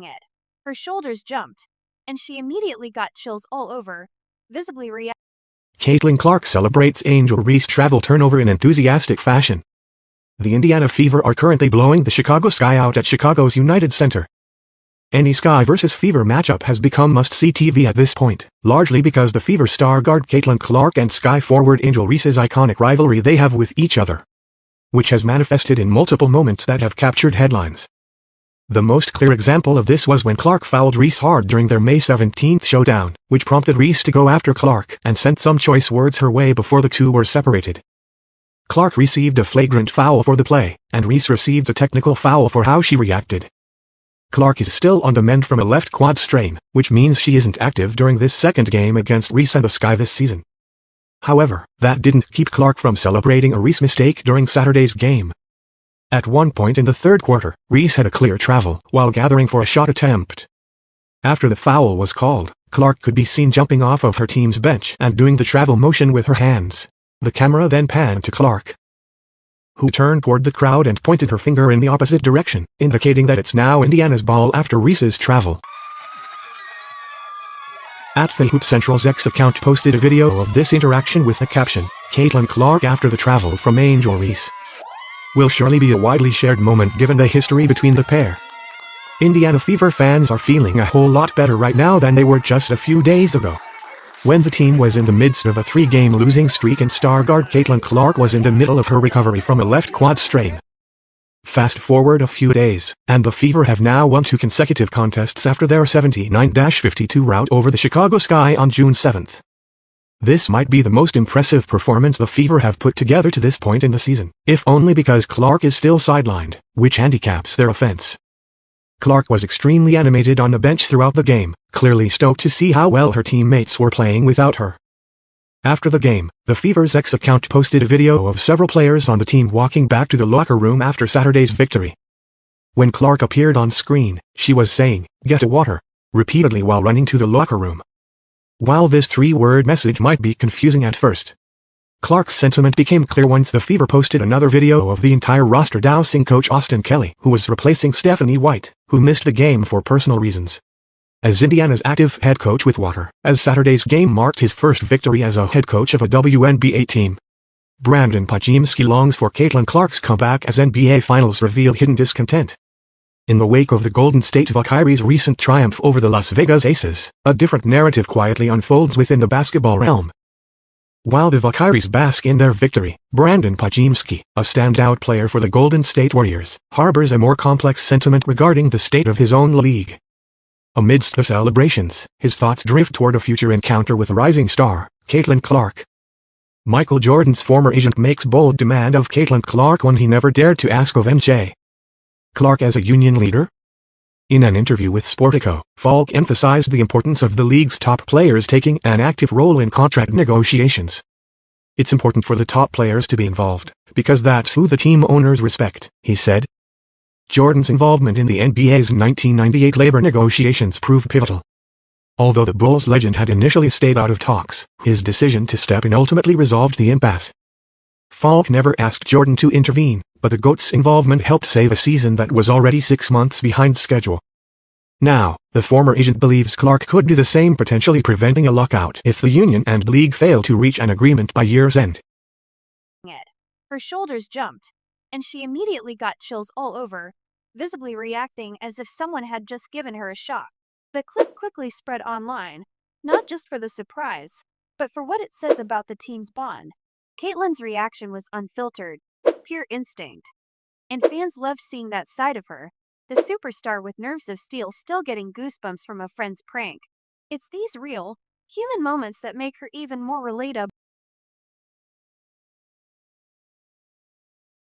it. Her shoulders jumped, and she immediately got chills all over, visibly reacting. Caitlin Clark celebrates Angel Reese travel turnover in enthusiastic fashion. The Indiana Fever are currently blowing the Chicago Sky out at Chicago's United Center. Any Sky vs. Fever matchup has become must-see TV at this point, largely because the Fever star guard Caitlin Clark and Sky forward Angel Reese's iconic rivalry they have with each other, which has manifested in multiple moments that have captured headlines. The most clear example of this was when Clark fouled Reese hard during their May 17th showdown, which prompted Reese to go after Clark and sent some choice words her way before the two were separated. Clark received a flagrant foul for the play, and Reese received a technical foul for how she reacted. Clark is still on the mend from a left quad strain, which means she isn't active during this second game against Reese and the Sky this season. However, that didn't keep Clark from celebrating a Reese mistake during Saturday's game. At one point in the third quarter, Reese had a clear travel while gathering for a shot attempt. After the foul was called, Clark could be seen jumping off of her team's bench and doing the travel motion with her hands. The camera then panned to Clark, who turned toward the crowd and pointed her finger in the opposite direction, indicating that it's now Indiana's ball after Reese's travel. At the Hoop Central's X account posted a video of this interaction with the caption, "Caitlin Clark after the travel from Angel Reese." Will surely be a widely shared moment given the history between the pair. Indiana Fever fans are feeling a whole lot better right now than they were just a few days ago, when the team was in the midst of a 3-game losing streak and star guard Caitlin Clark was in the middle of her recovery from a left quad strain. Fast forward a few days, and the Fever have now won 2 consecutive contests after their 79-52 rout over the Chicago Sky on June 7th. This might be the most impressive performance the Fever have put together to this point in the season, if only because Clark is still sidelined, which handicaps their offense. Clark was extremely animated on the bench throughout the game, clearly stoked to see how well her teammates were playing without her. After the game, the Fever's X account posted a video of several players on the team walking back to the locker room after Saturday's victory. When Clark appeared on screen, she was saying, "Get a water," repeatedly while running to the locker room. While this 3-word message might be confusing at first, Clark's sentiment became clear once the Fever posted another video of the entire roster dousing coach Austin Kelly, who was replacing Stephanie White, who missed the game for personal reasons, as Indiana's active head coach with water, as Saturday's game marked his first victory as a head coach of a WNBA team. Brandon Pajimski longs for Caitlin Clark's comeback as NBA Finals reveal hidden discontent. In the wake of the Golden State Valkyries' recent triumph over the Las Vegas Aces, a different narrative quietly unfolds within the basketball realm. While the Valkyries bask in their victory, Brandon Pajimski, a standout player for the Golden State Warriors, harbors a more complex sentiment regarding the state of his own league. Amidst the celebrations, his thoughts drift toward a future encounter with rising star, Caitlin Clark. Michael Jordan's former agent makes bold demand of Caitlin Clark one he never dared to ask of MJ. Clark as a union leader? In an interview with Sportico, Falk emphasized the importance of the league's top players taking an active role in contract negotiations. "It's important for the top players to be involved, because that's who the team owners respect," he said. Jordan's involvement in the NBA's 1998 labor negotiations proved pivotal. Although the Bulls legend had initially stayed out of talks, his decision to step in ultimately resolved the impasse. Falk never asked Jordan to intervene, but the GOAT's involvement helped save a season that was already 6 months behind schedule. Now, the former agent believes Clark could do the same, potentially preventing a lockout if the union and league fail to reach an agreement by year's end. Her shoulders jumped, and she immediately got chills all over, visibly reacting as if someone had just given her a shock. The clip quickly spread online, not just for the surprise, but for what it says about the team's bond. Caitlin's reaction was unfiltered, pure instinct, and fans loved seeing that side of her, the superstar with nerves of steel still getting goosebumps from a friend's prank. It's these real, human moments that make her even more relatable.